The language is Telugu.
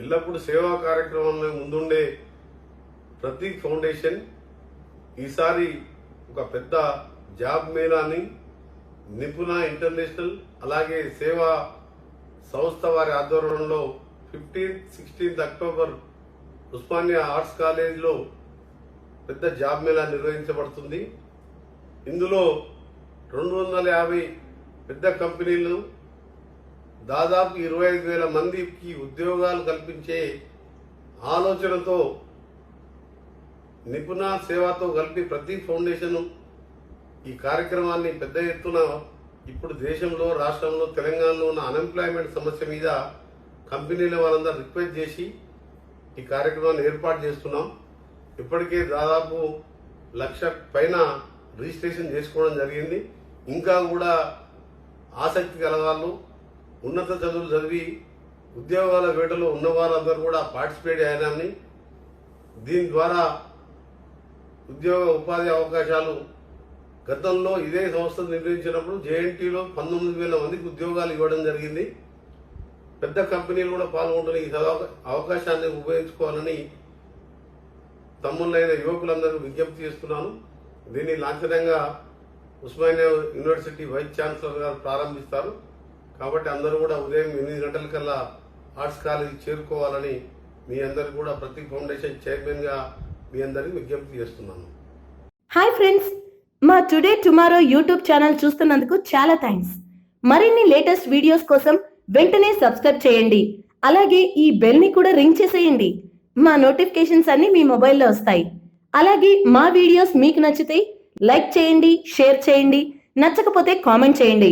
ఎల్లప్పుడూ సేవా కార్యక్రమంలో ముందుండే ప్రతీక్ ఫౌండేషన్ ఈసారి ఒక పెద్ద జాబ్ మేళాని నిపుణ ఇంటర్నేషనల్ అలాగే సేవా సంస్థ వారి ఆధ్వర్యంలో 15-16 అక్టోబర్ ఉస్మానియా ఆర్ట్స్ కాలేజ్లో పెద్ద జాబ్ మేళా నిర్వహించబడుతుంది. ఇందులో 250 పెద్ద కంపెనీలు దాదాపు 25,000 మందికి ఉద్యోగాలు కల్పించే ఆలోచనతో నిపుణ సేవతో కలిపి ప్రతీక్ ఫౌండేషన్ ఈ కార్యక్రమాన్ని పెద్ద ఎత్తున ఇప్పుడు దేశంలో రాష్ట్రంలో తెలంగాణలో ఉన్న అన్ఎంప్లాయ్మెంట్ సమస్య మీద కంపెనీల వాళ్ళందరూ రిక్వెస్ట్ చేసి ఈ కార్యక్రమాన్ని ఏర్పాటు చేస్తున్నాం. ఇప్పటికే దాదాపు 1,00,000 పైన రిజిస్ట్రేషన్ చేసుకోవడం జరిగింది. ఇంకా కూడా ఆసక్తి గల వాళ్ళు ఉన్నత చదువులు చదివి ఉద్యోగాల వేటలో ఉన్న వాళ్ళందరూ కూడా పార్టిసిపేట్ అయ్యారని దీని ద్వారా ఉద్యోగ ఉపాధి అవకాశాలు గతంలో ఇదే సంస్థ నిర్వహించినప్పుడు జేఎన్టీలో 19,000 మందికి ఉద్యోగాలు ఇవ్వడం జరిగింది. పెద్ద కంపెనీలు కూడా పాల్గొంటున్న ఈ అవకాశాన్ని ఉపయోగించుకోవాలని తమ్ముళ్ళైన యువకులందరూ విజ్ఞప్తి చేస్తున్నాను. దీన్ని లాంఛనంగా ఉస్మానియా యూనివర్సిటీ వైస్ ఛాన్సలర్ గారు ప్రారంభిస్తారు. కాబట్టి అందరూ కూడా ఉదయం 8 గంటలకల్లా ఆర్ట్స్ కాలేజీ చేరుకోవాలని మీ అందరికీ కూడా ప్రతీక్ ఫౌండేషన్ చైర్మన్ గా మీ అందరికీ విజ్ఞప్తి చేస్తున్నాను. హాయ్ ఫ్రెండ్స్, మా టుడే టుమారో యూట్యూబ్ ఛానల్ చూస్తున్నందుకు చాలా థ్యాంక్స్. మరిన్ని లేటెస్ట్ వీడియోస్ కోసం వెంటనే సబ్స్క్రైబ్ చేయండి. అలాగే ఈ బెల్ ని కూడా రింగ్ చేసేయండి. మా నోటిఫికేషన్స్ అన్ని మీ మొబైల్లో వస్తాయి. అలాగే మా వీడియోస్ మీకు నచ్చితే లైక్ చేయండి, షేర్ చేయండి, నచ్చకపోతే కామెంట్ చేయండి.